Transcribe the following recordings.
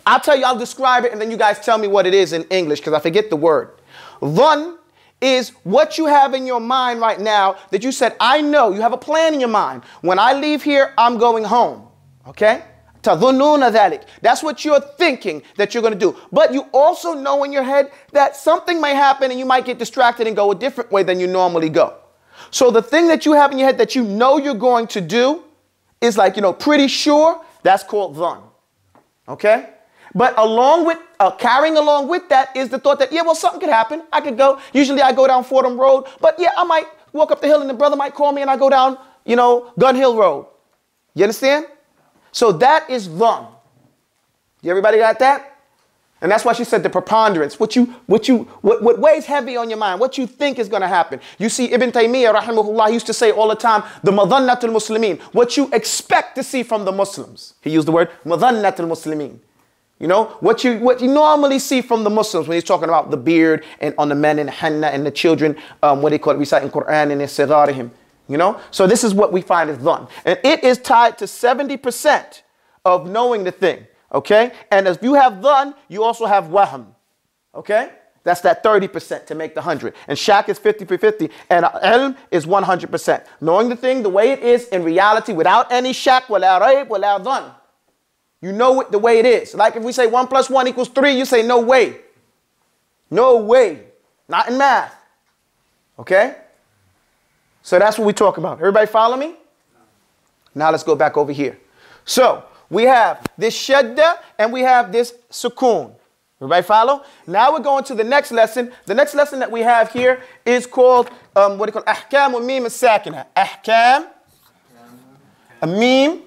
I'll tell you, I'll describe it, and then you guys tell me what it is in English, because I forget the word. Dhann is what you have in your mind right now that you said, I know, you have a plan in your mind. When I leave here, I'm going home. Okay? تَظُنُّونَ ذَلِكَ. That's what you're thinking that you're going to do. But you also know in your head that something may happen and you might get distracted and go a different way than you normally go. So the thing that you have in your head that you know you're going to do is like, pretty sure. That's called dhann. Okay? But along with, carrying along with that is the thought that, yeah, well, something could happen. I could go. Usually I go down Fordham Road. But yeah, I might walk up the hill and the brother might call me and I go down, Gun Hill Road. You understand? So that is dhann. Everybody got that? And that's why she said the preponderance. What weighs heavy on your mind, what you think is going to happen. You see, Ibn Taymiyyah, rahimahullah, he used to say all the time, the madhannatul muslimin, what you expect to see from the Muslims. He used the word madhannatul muslimin. What you normally see from the Muslims when he's talking about the beard and on the men and henna and the children, what they call it, reciting Quran and sigharihim. So this is what we find is dhann. And it is tied to 70% of knowing the thing. Okay? And if you have dhann, you also have wahm. Okay? That's that 30% to make the 100. And shak is 50-50. And ilm is 100%. Knowing the thing the way it is in reality without any shak, wala rayb, wala dhann. You know it the way it is. Like if we say 1 + 1 = 3, you say no way. No way. Not in math. Okay? So that's what we talk about. Everybody follow me? Now let's go back over here. So we have this shadda and we have this sukoon. Everybody follow? Now we're going to the next lesson. The next lesson that we have here is called, what do you call it? Ahkam al-mim al-sakina. Ahkam al-mim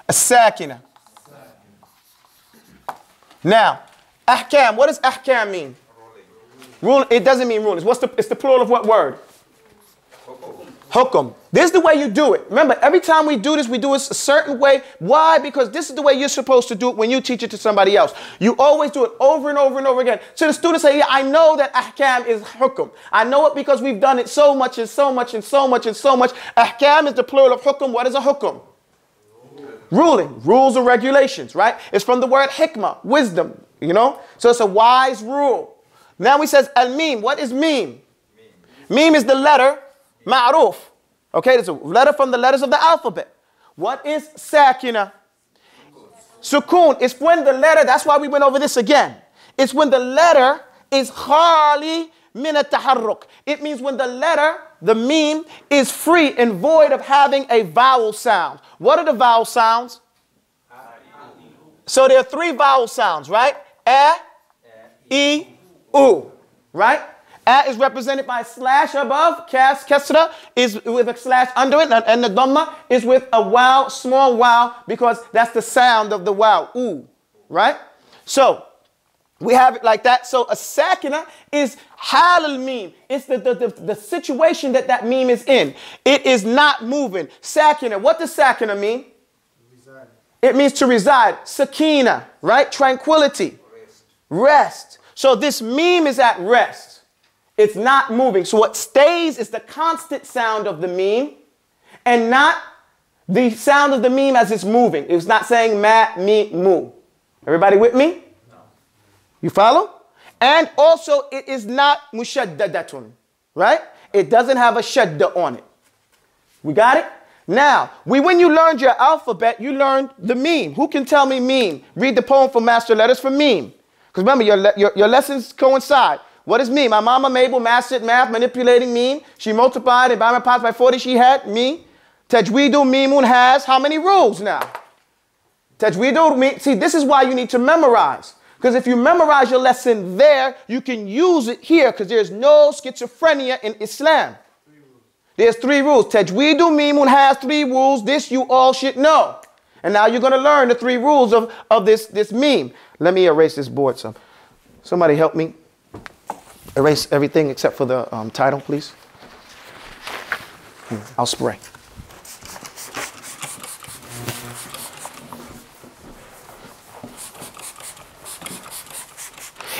al-sakina. Now, ahkam, what does ahkam mean? Rule. It doesn't mean rulings. It's the plural of what word? Hukum. This is the way you do it. Remember, every time we do this a certain way. Why? Because this is the way you're supposed to do it when you teach it to somebody else. You always do it over and over and over again. So the students say, yeah, I know that ahkam is hukum. I know it because we've done it so much and so much and so much and so much. Ahkam is the plural of hukum. What is a hukum? Ruling. Rules or regulations, right? It's from the word hikmah, wisdom, So it's a wise rule. Now he says al-mim. What is mim? Mim is the letter ma'ruf. Okay, it's a letter from the letters of the alphabet. What is sakina? Sukoon. It's when the letter, that's why we went over this again. It's when the letter is khali min at-taharruk. It means when the letter, the mim, is free and void of having a vowel sound. What are the vowel sounds? So there are 3 vowel sounds, right? A, E, U, right? A is represented by a slash above, kasra is with a slash under it, and the dhamma is with a wow, small wow, because that's the sound of the wow, ooh, right? So we have it like that. So a sakina is hal al-mim. It's the situation that meme is in. It is not moving. Sakina, what does sakina mean? Reside. It means to reside. Sakina, right? Tranquility. Rest. So this meme is at rest. It's not moving. So what stays is the constant sound of the meme and not the sound of the meme as it's moving. It's not saying ma, me, mu. Everybody with me? No. You follow? And also it is not mushaddadatun, right? It doesn't have a shadda on it. We got it? Now, when you learned your alphabet, you learned the meme. Who can tell me meme? Read the poem for master letters for meme. Because remember, your lessons coincide. What is meme? My mama Mabel mastered math, manipulating meme. She multiplied and by my pots by 40 she had me. Tajweedu memun has how many rules now? Tajweedu, see, this is why you need to memorize. Because if you memorize your lesson there, you can use it here because there's no schizophrenia in Islam. There's 3 rules. Tajweedu memun has 3 rules. This you all should know. And now you're going to learn the 3 rules of this meme. Let me erase this board. Somebody help me. Erase everything except for the title, please. I'll spray.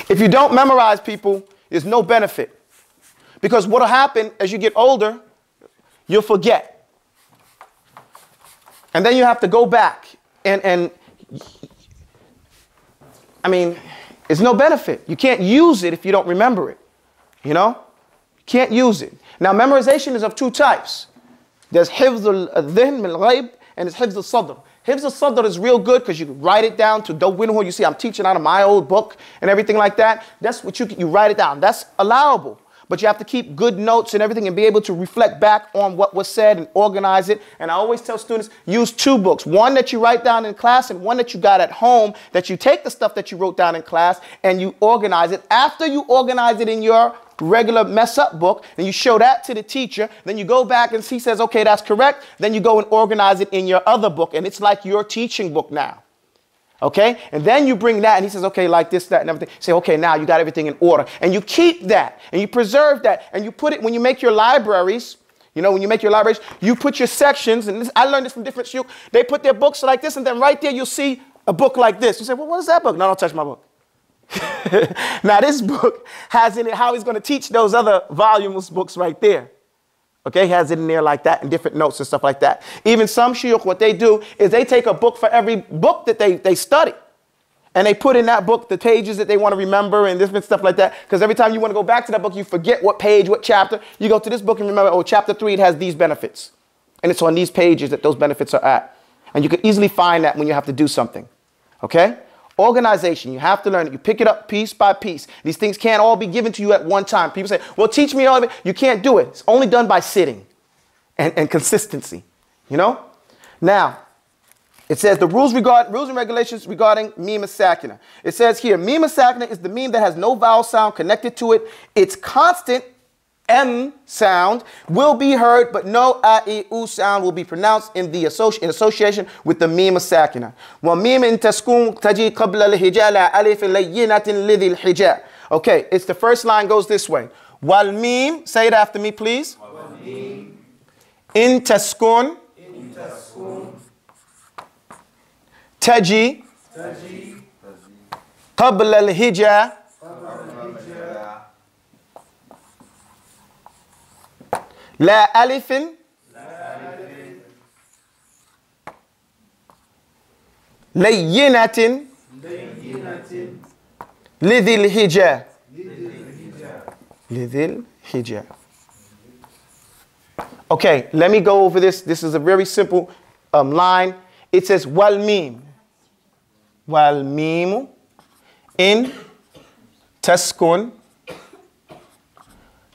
If you don't memorize, people, there's no benefit. Because what will happen as you get older, you'll forget. And then you have to go back and I mean, it's no benefit. You can't use it if you don't remember it. You know? You can't use it. Now, memorization is of two types. There's حفظ الذهن من الغيب and there's حفظ الصدر. حفظ الصدر is real good because you can write it down to دوّنه. You see, I'm teaching out of my old book and everything like that. That's what you write it down. That's allowable. But you have to keep good notes and everything and be able to reflect back on what was said and organize it. And I always tell students, use two books. One that you write down in class and one that you got at home, that you take the stuff that you wrote down in class and you organize it. After you organize it in your regular mess up book and you show that to the teacher, then you go back and he says, okay, that's correct. Then you go and organize it in your other book and it's like your teaching book now. Okay, and then you bring that and he says, okay, like this, that, and everything. Say, okay, now you got everything in order. And you keep that and you preserve that and you put it, when you make your libraries, you know, when you make your libraries, you put your sections, and this, I learned this from different shuyukh. They put their books like this and then right there you'll see a book like this. You say, well, what is that book? No, don't touch my book. Now this book has in it how he's going to teach those other volumes books right there. Okay, he has it in there like that and different notes and stuff like that. Even some shuyukh, what they do is they take a book for every book that they study. And they put in that book the pages that they want to remember and different stuff like that. Because every time you want to go back to that book, you forget what page, what chapter. You go to this book and remember, oh, chapter 3, it has these benefits. And it's on these pages that those benefits are at. And you can easily find that when you have to do something. Okay? Organization, you have to learn it. You pick it up piece by piece. These things can't all be given to you at one time. People say, well, teach me all of it. You can't do it. It's only done by sitting and consistency. You know? Now, it says the rules and regulations regarding meme sakina. It says here, meme sakina is the meme that has no vowel sound connected to it. Its constant M sound will be heard, but no A-E-U sound will be pronounced in association with the meme sakina. وَمِيمٍ تَسْكُونْ تَجِي قَبْلَ الْهِجَاءِ عَلِفٍ لَيِّنَةٍ لِذِي الْحِجَاءِ. Okay, it's the first line goes this way. وَالْمِيم, say it after me, please. وَالْمِيم. إِن تَسْكُونْ تَجِي قَبْلَ الْهِجَاءِ لا ألف لينة لذي الهجاء لذي الهجاء. Okay, let me go over this. This is a very simple line. It says والميم والميم إن تسكن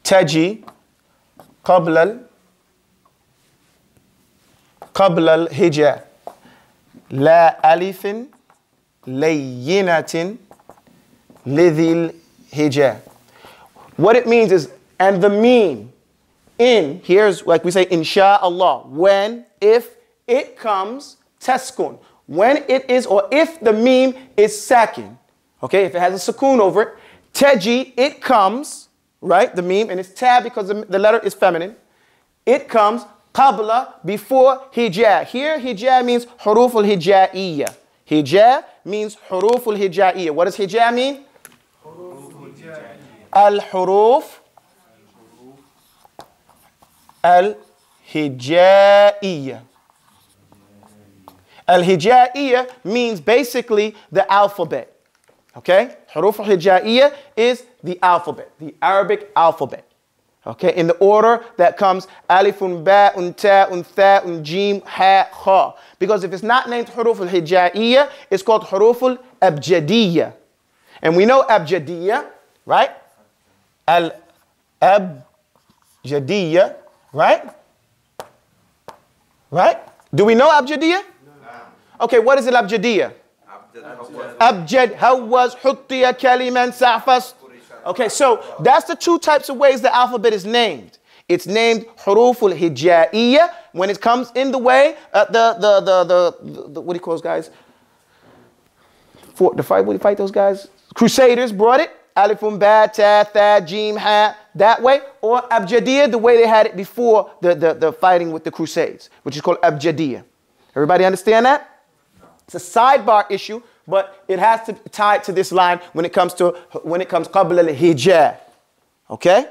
تجي قبل الهجاء لا ألف لينة لذي الهجاء. What it means is, and the meme in, here's like we say, insha'Allah, when, if it comes, taskun, when it is, or if the meme is sakin, okay, if it has a sukoon over it, taji, it comes, right, the meme, and it's tab because the letter is feminine. It comes qabla, before hijah. Here, hijah means huruf al-hija'iyya. Hijah means huruf al-hija'iyya. What does hijah mean? Al-huruf al-hija'iyya. Al-hija'iyya means basically the alphabet. Okay? Huruf al-hija'iyya is the alphabet, the Arabic alphabet. Okay? In the order that comes alifun, ba'un, ta'un, tha'un, jim, ha, kha. Because if it's not named huruf al-hija'iyya, it's called huruf al-abjadiyya. And we know abjadiyya, right? Al-abjadiyya, right? Right? Do we know abjadiyya? Okay, what is al-abjadiyya? Abjad, hawaz, huttiya, kaliman, sa'fas. Okay, so that's the two types of ways the alphabet is named. It's named huruful hija'iyya when it comes in the way, what do you call those guys? What do you fight those guys? Crusaders brought it. Alifun, ba, ta, tha, jim, ha, that way. Or abjadiyya, the way they had it before the fighting with the Crusades, which is called abjadiyya. Everybody understand that? It's a sidebar issue, but it has to tie it to this line when it comes qabla al-hijah. Okay?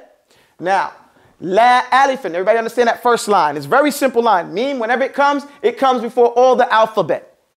Now, la alifin. Everybody understand that first line? It's a very simple line. Meme, whenever it comes before all the alphabet.